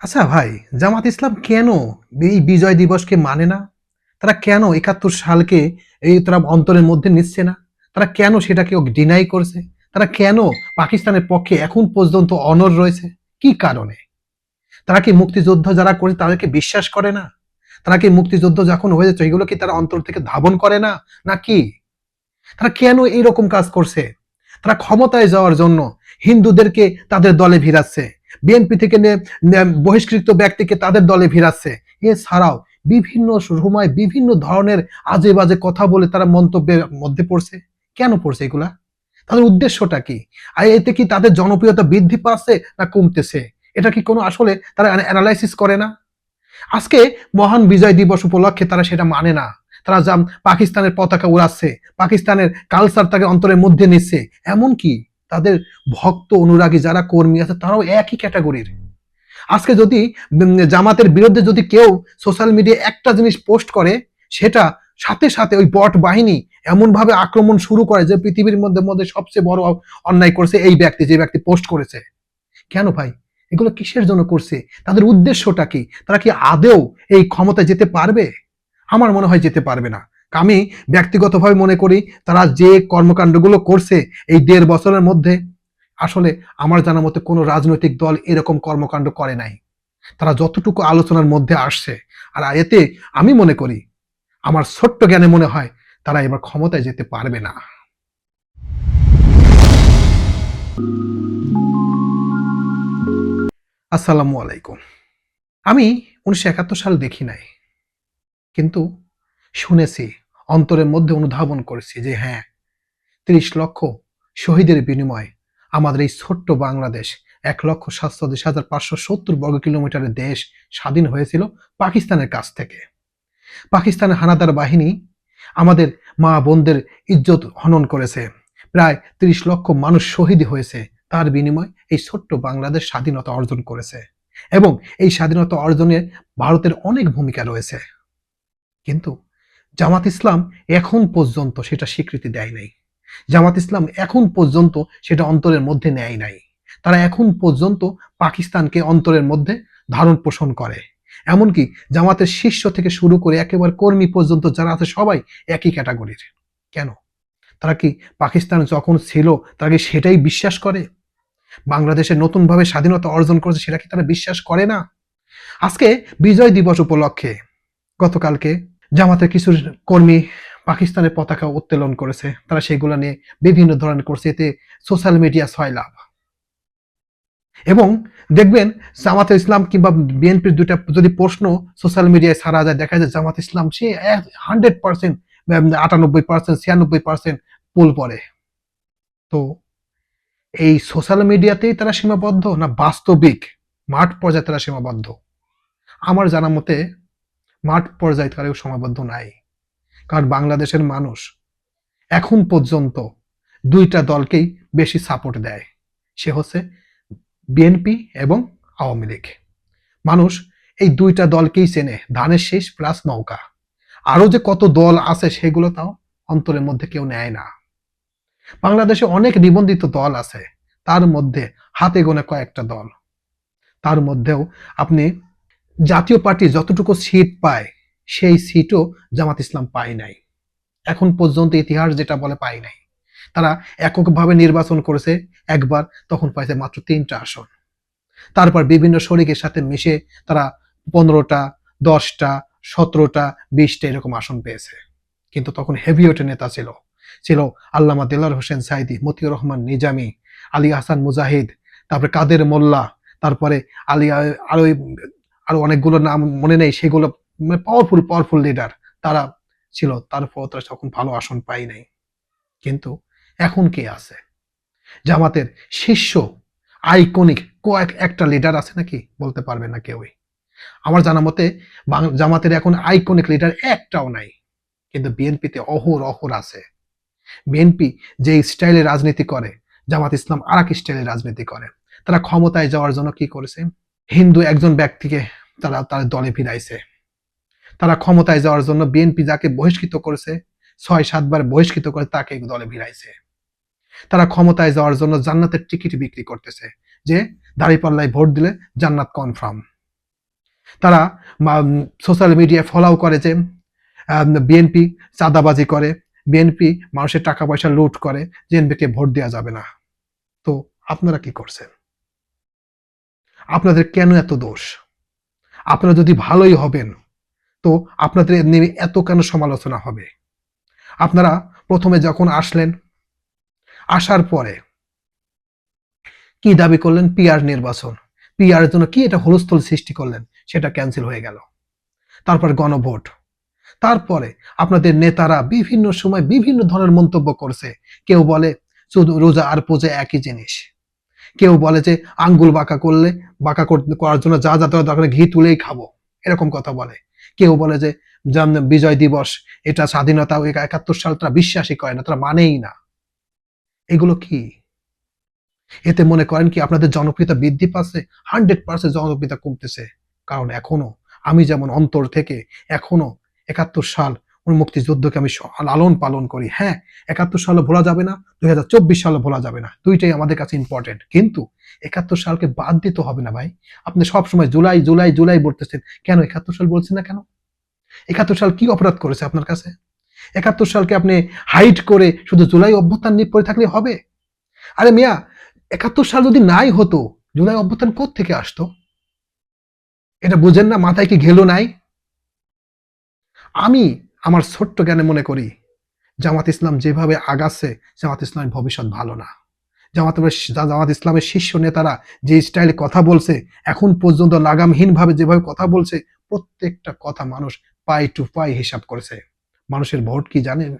আচ্ছা ভাই, জামাত ইসলাম কেন এই বিজয় দিবসকে মানে না? তারা কেন ৭১ সালকে তারা অন্তরের মধ্যে নিচ্ছে না? তারা কেন সেটাকে ডিনাই করছে? তারা কেন পাকিস্তানের পক্ষে এখন পর্যন্ত অনড় রয়েছে? কি কারণে? তারা কি মুক্তিযুদ্ধ যারা করে তাদেরকে বিশ্বাস করে না? তারা কি মুক্তিযুদ্ধ যখন হয়েছে এগুলো কি তারা অন্তর থেকে ধাবন করে না? নাকি? তারা কেন এইরকম কাজ করছে? তারা ক্ষমতায় যাওয়ার জন্য হিন্দুদেরকে তাদের দলে ভিড়াচ্ছে, বিএনপি থেকে বহিষ্কৃত ব্যক্তিকে তাদের দলে ভিড়াচ্ছে। এছাড়াও বিভিন্ন সময় বিভিন্ন ধরনের আজে বাজে কথা বলে তারা মন্তব্যের মধ্যে পড়ছে। কেন পড়ছে এগুলা? তাদের উদ্দেশ্যটা কি? আর এতে কি তাদের জনপ্রিয়তা বৃদ্ধি পাচ্ছে না কমতেছে? এটা কি কোনো আসলে তারা অ্যানালাইসিস করে না? আজকে মহান বিজয় দিবস উপলক্ষে তারা সেটা মানে না। তারা পাকিস্তানের পতাকা উড়াচ্ছে, পাকিস্তানের কালচার তাকে অন্তরের মধ্যে নিচ্ছে। এমনকি তাদের ভক্ত অনুরাগী যারা কর্মী আছে তারাও একই ক্যাটাগরির। আজকে যদি জামাতের বিরুদ্ধে যদি কেউ সোশ্যাল মিডিয়ায় একটা জিনিস পোস্ট করে, সেটা সাথে সাথে ওই বট বাহিনী এমন ভাবে আক্রমণ শুরু করে যে পৃথিবীর মধ্যে মধ্যে সবচেয়ে বড় অন্যায় করছে এই ব্যক্তি, যে ব্যক্তি পোস্ট করেছে। কেন ভাই? এগুলো কিসের জন্য করছে? তাদের উদ্দেশ্যটা কি? তারা কি আদৌ এই ক্ষমতায় যেতে পারবে? আমার মনে হয় যেতে পারবে না। আমি ব্যক্তিগতভাবে মনে করি তারা যে কর্মকাণ্ডগুলো করছে এই ১.৫ বছরের মধ্যে, আসলে আমার জানা মতে কোনো রাজনৈতিক দল এরকম কর্মকাণ্ড করে নাই। তারা যতটুকু আলোচনার মধ্যে আসছে, আর এতে আমি মনে করি, আমার ছোট্ট জ্ঞানে মনে হয় তারা এবার ক্ষমতায় যেতে পারবে না। আসসালামু আলাইকুম। আমি ১৯৭১ সাল দেখি নাই। কিন্তু শুনেছি, অন্তরের মধ্যে অনুধাবন করেছি যে হ্যাঁ, ৩০ লক্ষ শহীদের বিনিময়ে আমাদের এই ছোট্ট বাংলাদেশ ১,৪৭,৫৭০ বর্গ কিলোমিটারের দেশ স্বাধীন হয়েছিল পাকিস্তানের কাছ থেকে। পাকিস্তানের হানাদার বাহিনী আমাদের মা বোনদের ইজ্জত হনন করেছে। প্রায় ৩০ লক্ষ মানুষ শহীদ হয়েছে। তার বিনিময়ে এই ছোট্ট বাংলাদেশ স্বাধীনতা অর্জন করেছে। এবং এই স্বাধীনতা অর্জনে ভারতের অনেক ভূমিকা রয়েছে। কিন্তু জামাত ইসলাম এখন পর্যন্ত সেটা স্বীকৃতি দেয় নাই। জামাত ইসলাম এখন পর্যন্ত সেটা অন্তরের মধ্যে নেয় নাই। তারা এখন পর্যন্ত পাকিস্তানকে অন্তরের মধ্যে ধারণ পোষণ করে। এমনকি জামাতের শীর্ষ থেকে শুরু করে একেবারে কর্মী পর্যন্ত যারা আছে সবাই একই ক্যাটাগরির। কেন? তারা কি পাকিস্তান যখন ছিল তারা কি সেটাই বিশ্বাস করে? বাংলাদেশে নতুনভাবে স্বাধীনতা অর্জন করেছে সেটা কি তারা বিশ্বাস করে না? আজকে বিজয় দিবস উপলক্ষে গতকালকে জামাতের কিছু কর্মী পাকিস্তানের পতাকা উত্তোলন করেছে। তারা সেগুলো নিয়ে বিভিন্ন ধরনের করছে। এতে সোশ্যাল মিডিয়া ছয়লাভ। এবং দেখবেন জামাতে ইসলাম কিংবা বিএনপির ২ টা যদি প্রশ্ন সোশ্যাল মিডিয়ায় ছাড়া যায়, দেখা যায় জামাত ইসলাম সে 100% ৯৮%, ৯৬% পোল পড়ে। তো এই সোশ্যাল মিডিয়াতেই তারা সীমাবদ্ধ না বাস্তবিক মাঠ পর্যায়ে তারা সীমাবদ্ধ? আমার জানা মতে মাঠ পর্যায়ে তারা সীমাবদ্ধ নাই। কারণ বাংলাদেশের মানুষ এখন পর্যন্ত ২ টা দলকেই বেশি সাপোর্ট দেয়। সে হচ্ছে বিএনপি এবং আওয়ামী লীগ। মানুষ এই ২ টা দলকেই চেনে, ধানের শীষ প্লাস নৌকা। আরো যে কত দল আছে সেগুলো তাও অন্তরের মধ্যে কেউ নেয় না। বাংলাদেশে অনেক নিবন্ধিত দল আছে, তার মধ্যে হাতে গোনা কয়েকটা দল। তার মধ্যেও আপনি জাতীয় পার্টি যতটুকু সিট পায় সেই সিটও জামাত ইসলাম পায় নাই। এখন পর্যন্ত ইতিহাস যেটা বলে পায় নাই। তারা এককভাবে নির্বাচন করেছে একবার, তখন পাইছে মাত্র ৩ টা আসন। তারপর বিভিন্ন শরিকের সাথে মিশে তারা ১৫ টা, ১০ টা, ১৭ টা, ২০ টা এরকম আসন পেয়েছে। কিন্তু তখন হেভিওয়েটের নেতা ছিল। ছিল আল্লামা দেলোয়ার হোসেন সাঈদী, মতিউর রহমান নিজামী, আলী আহসান মুজাহিদ, তারপরে কাদের মোল্লা, তারপরে আলী আরো আরো অনেকগুলো নাম মনে নেই, সেগুলো মানে পাওয়ারফুল লিডার তারা ছিল। তারপর তারা তখন ভালো আসন পায় নাই। কিন্তু এখন কে আছে? জামাতের শীর্ষ আইকনিক কয়েক একটা লিডার আছে নাকি? বলতে পারবে না কেউই। আমার জানা মতে জামাতের এখন আইকনিক লিডার একটাও নাই। কিন্তু বিএনপিতে অহর আছে। বিএনপি যে স্টাইলে রাজনীতি করে, জামাত ইসলাম আরেক স্টাইলে রাজনীতি করে। তারা ক্ষমতায় যাওয়ার জন্য কি করেছে? হিন্দু একজন ব্যক্তিকে তারা তার দলে ভিড়াইছে। তারা ক্ষমতায় যাওয়ার জন্য বিএনপি যাকে বহিষ্কৃত করেছে, ৬-৭ বার বহিষ্কৃত করে তাকে দলে ভিড়াইছে। তারা ক্ষমতায় যাওয়ার জন্য জান্নাতের টিকিট বিক্রি করতেছে যে দাঁড়িপাল্লায় ভোট দিলে জান্নাত কনফার্ম। তারা সোশ্যাল মিডিয়ায় ফলাও করে যে বিএনপি চাঁদাবাজি করে, বিএনপি মানুষের টাকা পয়সা লুট করে, বিএনপিকে ভোট দেওয়া যাবে না। তো আপনারা কি করছেন? আপনাদের কেন এত দোষ? আপনারা যদি ভালোই হবেন তো আপনাদের নিয়ে এত কেন সমালোচনা হবে? আপনারা প্রথমে যখন আসলেন, আসার পরে কি দাবি করলেন? পিআর নির্বাচন। পিআর এর জন্য কি এটা হুলস্থুল সৃষ্টি করলেন, সেটা ক্যান্সেল হয়ে গেল। তারপর গণভোট। তারপরে আপনাদের নেতারা বিভিন্ন সময় বিভিন্ন ধরনের মন্তব্য করছে। কেউ বলে শুধু রোজা আর পূজা একই জিনিস। কেউ বলে যে আঙ্গুল বাঁকা করার জন্য যা যা দরকার ঘি তুলেই খাবো, এরকম কথা বলে। কেউ বলে যে বিজয় দিবস, এটা স্বাধীনতা ৭১ সাল তারা বিশ্বাসই করে না, তারা মানেই না। এগুলো কি? এতে মনে করেন কি আপনাদের জনপ্রিয়তা বৃদ্ধি পাচ্ছে? 100% জনপ্রিয়তা কমতেছে। কারণ এখনো আমি যেমন অন্তর থেকে এখনো ৭১ সাল মুক্তিযুদ্ধকে আমি লালন পালন করি। হ্যাঁ, ৭১ সালও ভোলা যাবে না, ২০২৪ সালও ভোলা যাবে না। দুইটাই আমাদের কাছে ইম্পর্টেন্ট। কিন্তু ৭১ সালকে বাদ দিতে হবে না ভাই। আপনি সবসময় জুলাই, জুলাই, জুলাই বলতেছেন। কেন ৭১ সাল বলছেন না কেন? ৭১ সাল কি অপরাধ করেছে আপনার কাছে? ৭১ সালকে আপনি হাইড করে শুধু জুলাই অভ্যুত্থান নিয়ে পড়ে থাকলে হবে? আরে মিয়া, ৭১ সাল যদি নাই হতো, জুলাই অভ্যুত্থান কোত্থেকে আসতো? এটা বুঝেন না? মাথায় কি ঘেলো নাই? আমি আমার ছোট্ট জ্ঞানে মনে করি জামাত ইসলাম যেভাবে আগাচ্ছে, জামাত ইসলামের ভবিষ্যৎ ভালো না। জামাত ইসলামের শীর্ষ নেতারা যে স্টাইলে কথা বলছে, এখন পর্যন্ত লাগামহীনভাবে যেভাবে কথা বলছে, প্রত্যেকটা কথা মানুষ পাই টু পাই হিসাব করেছে। মানুষের ভোট কি জানেন?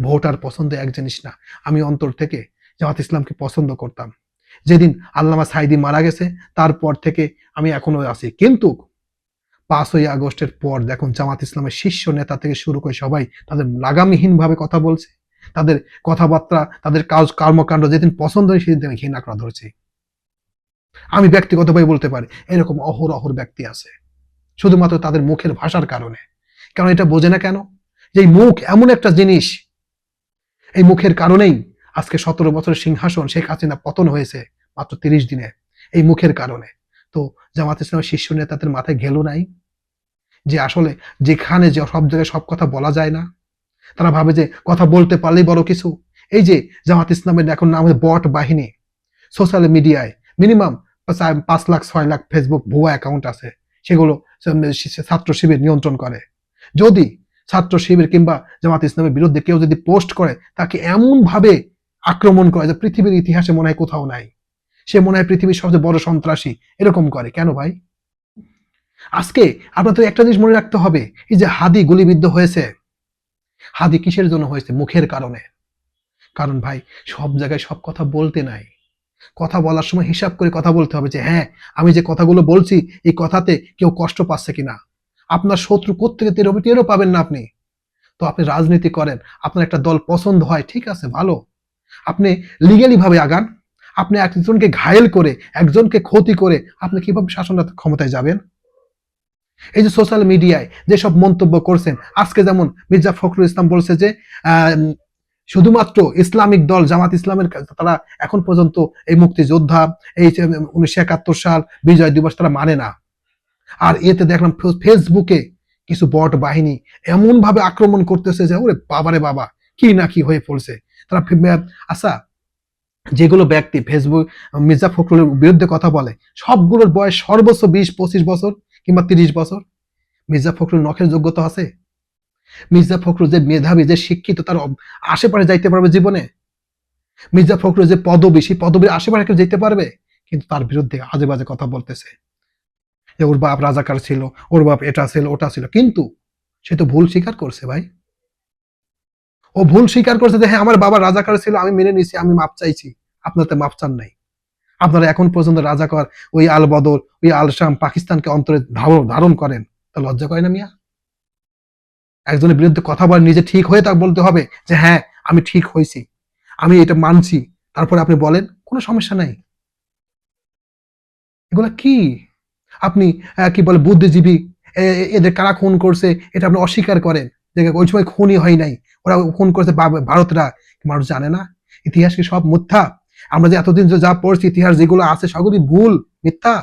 ভোট আর পছন্দ এক জিনিস না। আমি অন্তর থেকে জামাত ইসলামকে পছন্দ করতাম। যেদিন আল্লামা সাঈদী মারা গেছে তারপর থেকে আমি এখনো আছি। কিন্তু ৫ই আগস্টের পর দেখুন জামাত ইসলামের শীর্ষ নেতা থেকে শুরু করে সবাই তাদের লাগামহীনভাবে কথা বলছে। তাদের কথাবার্তা, তাদের কর্মকাণ্ড যেদিন পছন্দ হয় সেদিন আমি ঘৃণা করা ধরছি। আমি ব্যক্তিগতভাবে বলতে পারি এরকম অহরহ ব্যক্তি আছে। শুধুমাত্র তাদের মুখের ভাষার কারণে। কারণ এটা বোঝে না কেন? যে এই মুখ এমন একটা জিনিস, এই মুখের কারণেই আজকে ১৭ বছরের সিংহাসন শেখ হাসিনা পতন হয়েছে মাত্র ৩০ দিনে, এই মুখের কারণে। তো জামাত ইসলামের শীর্ষ নেতাদের মাথায় গেল নাই যে আসলে যেখানে যে সব জায়গায় সব কথা বলা যায় না। তারা ভাবে যে কথা বলতে পারলেই বড় কিছু। এই যে জামাত ইসলামের এখন নাম বট বাহিনী, সোশ্যাল মিডিয়ায় মিনিমাম ৫ লাখ ৬ লাখ ফেসবুক ভুয়া অ্যাকাউন্ট আছে, সেগুলো ছাত্র শিবির নিয়ন্ত্রণ করে। যদি ছাত্র শিবির কিংবা জামাত ইসলামের বিরুদ্ধে কেউ যদি পোস্ট করে, তাকে এমন ভাবে আক্রমণ করে যে পৃথিবীর ইতিহাসে মনে হয় কোথাও নাই। সে মনে হয় পৃথিবীর সবচেয়ে বড় সন্ত্রাসী, এরকম করে। কেন ভাই? আজকে আপনাদের একটা জিনিস মনে রাখতে হবে, এই যে হাদি গুলিবিদ্ধ হয়েছে, হাদি কিসের জন্য হয়েছে? মুখের কারণে। কারণ ভাই সব জায়গায় সব কথা বলতে নাই। কথা বলার সময় হিসাব করে কথা বলতে হবে যে হ্যাঁ, আমি যে কথাগুলো বলছি এই কথাতে কেউ কষ্ট পাচ্ছে কিনা। আপনার শত্রু কোত্থেকে টেরও পাবেন না আপনি। তো আপনি রাজনীতি করেন, আপনার একটা দল পছন্দ হয়, ঠিক আছে, ভালো। আপনি লিগ্যালি ভাবে আগান। আপনি একজনকে ঘায়েল করে, একজনকে ক্ষতি করে আপনি কিভাবে শাসন ক্ষমতায় যাবেন? এই যে সোশ্যাল মিডিয়ায় যেসব মন্তব্য করছেন, আজকে যেমন মির্জা ফখরুল ইসলাম বলছে যে শুধুমাত্র ইসলামিক দল জামাত ইসলামের তারা এখন পর্যন্ত এই মুক্তিযোদ্ধা, এই ১৯৭১ সাল বিজয় দিবস তারা মানে না। আর এতে দেখলাম ফেসবুকে কিছু বট বাহিনী এমন ভাবে আক্রমণ করতেছে যে ওরে বাবারে বাবা, কি না কি হয়ে পড়ছে তারা। আচ্ছা, যেগুলো ব্যক্তি ফেসবুক মির্জা ফখরুলের বিরুদ্ধে কথা বলে, সবগুলোর বয়স সর্বোচ্চ ২০-২৫ বছর কিংবা ৩০ বছর। মির্জা ফখরুল নখের যোগ্যতা আছে? মির্জা ফখরুল যে মেধাবী, যে শিক্ষিত, তার আশেপাশে যাইতে পারবে জীবনে? মির্জা ফখরুল যে পদবী, সেই পদবীর আশেপাশে যেতে পারবে? কিন্তু তার বিরুদ্ধে আজে বাজে কথা বলতেছে যে ওর বাপ রাজাকার ছিল, ওর বাপ এটা ছিল ওটা ছিল। কিন্তু সে তো ভুল স্বীকার করছে ভাই। ও ভুল স্বীকার করছে যে হ্যাঁ আমার বাবা রাজাকার ছিল, আমি মেনে নিছি, আমি মাপ চাইছি। আপনার তো মাপ চান নাই। আপনারা এখন পর্যন্ত রাজাকার, ওই আল বদর, ওই আল শাম, পাকিস্তানকে অন্তরে ধারণ করেন। তা লজ্জা করে না মিয়া? একজনের বিরুদ্ধে কথা বলে নিজে ঠিক হয়ে তাকে বলতে হবে যে হ্যাঁ আমি ঠিক হয়েছি, আমি এটা মানছি, তারপরে আপনি বলেন, কোনো সমস্যা নাই। এগুলা কি? আপনি কি বলে বুদ্ধিজীবী, এদের কারা খুন করছে এটা আপনি অস্বীকার করেন যে ওই সময় খুনই হয় নাই, ওরা খুন করছে ভারতরা। মানুষ জানে না ইতিহাস কি সব মিথ্যা? আমরা যে এতদিন যা পড়ছি ইতিহাস যেগুলো আছে সবই ভুল, মিথ্যা।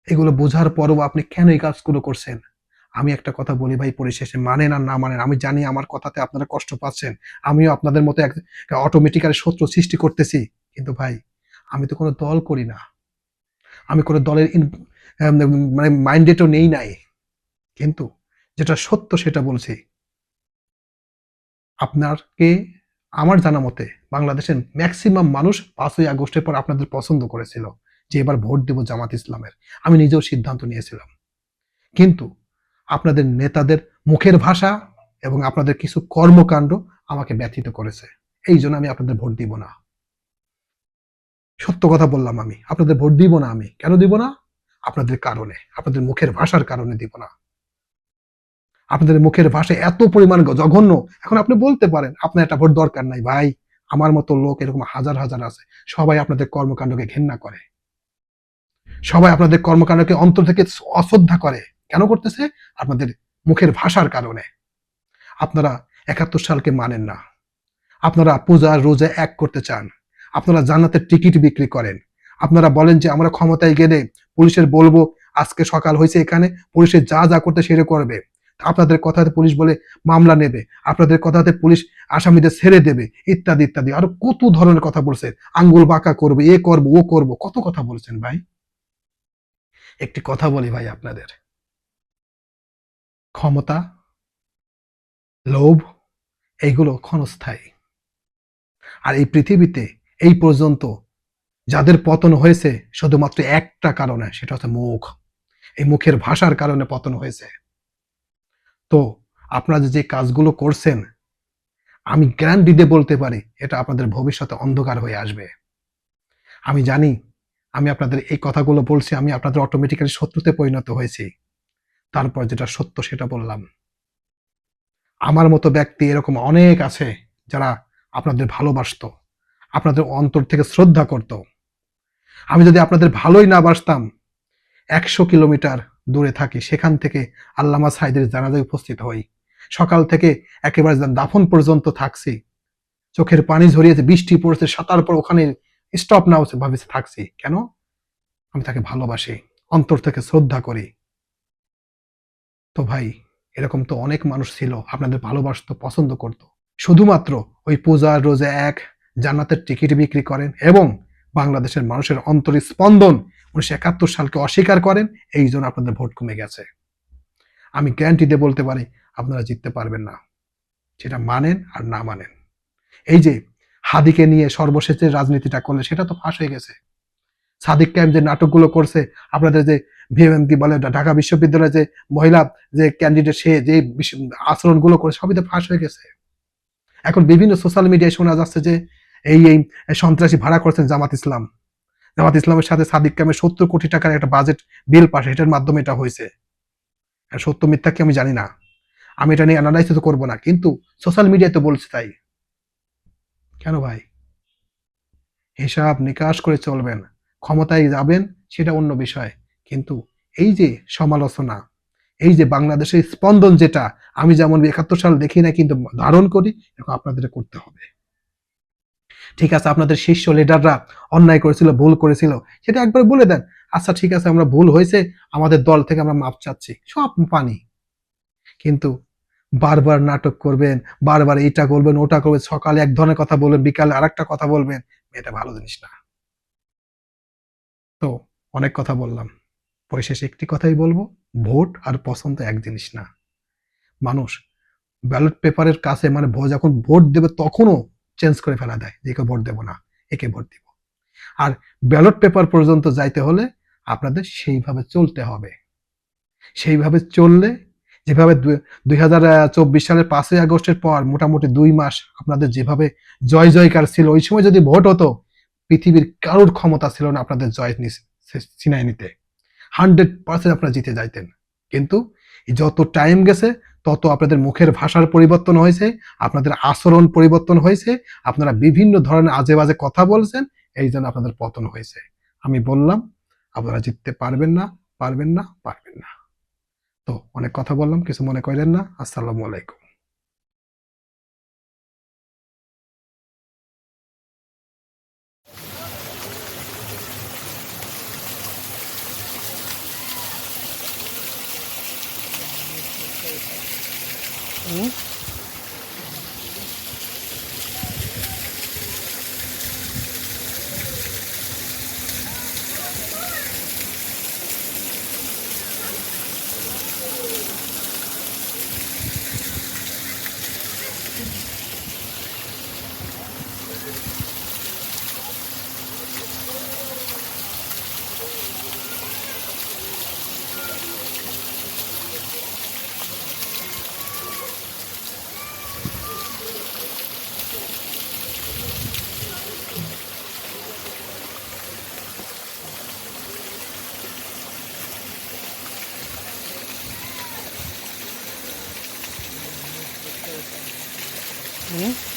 এগুলো বোঝার পরও আপনি কেন এই কাজগুলো করছেন? আমি একটা কথা বলি ভাই, পরিশেষে মানেন আর না মানেন, আমি জানি আমার কথাতে আপনারা কষ্ট পাচ্ছেন। আমিও আপনাদের মতো অটোমেটিক্যালি শত্রু সৃষ্টি করতেছি। কিন্তু ভাই, আমি তো কোনো দল করি না। আমি কোনো দলের আম মানে মাইন্ডেটও নেই নাই। কিন্তু যেটা সত্য সেটা বলছি। আপনাকে আমার জানা মতে বাংলাদেশের মেক্সিমাম মানুষ ৫ই আগস্টের পর আপনাদের পছন্দ করেছিল যে এবার ভোট দেব জামাত ইসলামের। আমি নিজেও সিদ্ধান্ত নিয়েছিলাম। কিন্তু আপনাদের নেতাদের মুখের ভাষা এবং আপনাদের কিছু কর্মকাণ্ড আমাকে ব্যথিত করেছে। এইজন্য আমি আপনাদের ভোট দিব না। সত্য কথা বললাম আমি। আপনাদের ভোট দিব না আমি। কেন দিব না? আপনাদের কারণে। আপনাদের মুখের ভাষার কারণে দিব না। আপনাদের মুখের ভাষা এত পরিমাণ জঘন্য। এখন আপনি বলতে পারেন, আপনার একটা ভোট দরকার নাই ভাই। আমার মতো লোক এরকম হাজার, হাজার আছে। সবাই আপনাদের কর্মকাণ্ডকে ঘেন্না করে। সবাই আপনাদের কর্মকাণ্ডকে অন্তর থেকে অশ্রদ্ধা করে। কেন করতেছে? আপনাদের মুখের ভাষার কারণে। আপনারা ৭১ সালকে মানেন না। আপনারা পূজা রোজা এক করতে চান। আপনারা জান্নাতের টিকিট বিক্রি করেন। আপনারা বলেন যে আমরা ক্ষমতায় গেলে পুলিশের বলবো আজকে সকাল হয়েছে এখানে, পুলিশের যা যা করতে সেটা করবে। আপনাদের কথাতে পুলিশ বলে মামলা নেবে। আপনাদের কথাতে পুলিশ আসামিদের ছেড়ে দেবে, ইত্যাদি ইত্যাদি। আরো কত ধরনের কথা বলছে। আঙ্গুল বাঁকা করবে, এ করবো ও করবো, কত কথা বলছেন ভাই। একটি কথা বলি ভাই আপনাদের, ক্ষমতা, লোভ, এইগুলো ক্ষণস্থায়ী। আর এই পৃথিবীতে এই পর্যন্ত যাদের পতন হয়েছে শুধুমাত্র একটা কারণে, সেটা হচ্ছে মুখ। এই মুখের ভাষার কারণে পতন হয়েছে। তো আপনারা যে কাজগুলো করছেন, আমি গ্যারান্টি দিয়ে বলতে পারি এটা আপনাদের ভবিষ্যতে অন্ধকার হয়ে আসবে। আমি জানি আমি আপনাদের এই কথাগুলো বলছি, আমি আপনাদের অটোমেটিক্যালি শত্রুতে পরিণত হয়েছি। তারপর যেটা সত্য সেটা বললাম। আমার মতো ব্যক্তি এরকম অনেক আছে যারা আপনাদের ভালোবাসতো, আপনাদের অন্তর থেকে শ্রদ্ধা করত। আমি যদি আপনাদের ভালোই না বাসতাম, ১০০ কিলোমিটার দূরে থাকি, সেখান থেকে আল্লামা সাঈদীর জানাজায় উপস্থিত হই। সকাল থেকে একেবারে দাফন পর্যন্ত থাকছি। চোখের পানি ঝরিয়েছে, বৃষ্টি পড়েছে, তারপর ওখানে স্টপ না ভাবে থাকছি। কেন? আমি তাকে ভালোবাসি, অন্তর থেকে শ্রদ্ধা করি। তো ভাই, এরকম তো অনেক মানুষ ছিল আপনাদের ভালোবাসতো, পছন্দ করত। শুধুমাত্র ওই পূজা রোজা এক, জান্নাতের টিকিট বিক্রি করেন এবং বাংলাদেশের মানুষের অন্তরের স্পন্দন ১৯৭১ সালকে অস্বীকার করেন, এই জন্য আপনাদের ভোট কমে গেছে। আমি গ্যারান্টি দিয়ে বলতে পারি আপনারা জিততে পারবেন না, সেটা মানেন আর না মানেন। এই যে হাদিকে নিয়ে সর্বশেষ যে রাজনীতিটা করলে সেটা তো ফাঁস হয়ে গেছে। সাদিক ক্যাম্প যে নাটকগুলো করছে, আপনাদের যে কি বলে ঢাকা বিশ্ববিদ্যালয়ে যে মহিলা যে ক্যান্ডিডেট, সে যে আচরণগুলো করে সবই তো ফাঁস হয়ে গেছে। এখন বিভিন্ন সোশ্যাল মিডিয়ায় শোনা যাচ্ছে যে এই এই সন্ত্রাসী ভাড়া করছেন জামাত ইসলাম। জামাত ইসলামের সাথে সাদিক ক্যাম্পের ৭০ কোটি টাকার একটা বাজেট বিল পাস, এটার মাধ্যমে এটা হয়েছে। সত্য মিথ্যা কি আমি জানি না, আমি এটা নিয়ে অ্যানালাইসিস করবো না, কিন্তু সোশ্যাল মিডিয়ায় তো বলছে তাই। কেন ভাই? হিসাব নিকাশ করে চলবেন। ক্ষমতায় যাবেন সেটা অন্য বিষয়। কিন্তু এই যে সমালোচনা, এই যে বাংলাদেশের স্পন্দন যেটা আমি যেমন ৭১ সাল দেখি না কিন্তু ধারণ করি, এখন আপনাদের করতে হবে। ঠিক আছে, আপনাদের শীর্ষ লিডাররা অন্যায় করেছিল, ভুল করেছিল, সেটা একবার বলে দেন। আচ্ছা ঠিক আছে, আমরা ভুল হয়েছে, আমাদের দল থেকে আমরা মাপ চাচ্ছি, সব পানি। কিন্তু বারবার নাটক করবেন, বারবার এটা করবেন ওটা করবেন, সকালে এক ধরনের কথা বলবেন, বিকালে আরেকটা কথা বলবেন, এটা ভালো জিনিস না। তো অনেক কথা বললাম, পরিশেষে একটি কথাই বলবো, ভোট আর পছন্দ এক জিনিস না। মানুষ ব্যালট পেপারের কাছে মানে যখন ভোট দেবে তখনও চেঞ্জ করে ফেলা দেয়, যে একে ভোট দেবো না, একে ভোট দিব। আর ব্যালট পেপার পর্যন্ত যাইতে হলে আপনাদের সেইভাবে চলতে হবে। সেইভাবে চললে, যেভাবে ২০২৪ সালের ৫ই আগস্টের পর মোটামুটি ২ মাস আপনাদের যেভাবে জয় জয়কার ছিল, ওই সময় যদি ভোট হতো, পৃথিবীর কারোর ক্ষমতা ছিল না আপনাদের জয় ছিনাই নিতে। 100% আপনারা জিতে যাইতেন। কিন্তু যত টাইম গেছে তত আপনাদের মুখের ভাষার পরিবর্তন হয়েছে, আপনাদের আচরণ পরিবর্তন হয়েছে, আপনারা বিভিন্ন ধরনের আজে বাজে কথা বলছেন, এই জন্য আপনাদের পতন হয়েছে। আমি বললাম আপনারা জিততে পারবেন না, পারবেন না, পারবেন না। তো অনেক কথা বললাম, কিছু মনে করেন না। আসসালামু আলাইকুম। হুম, হুম।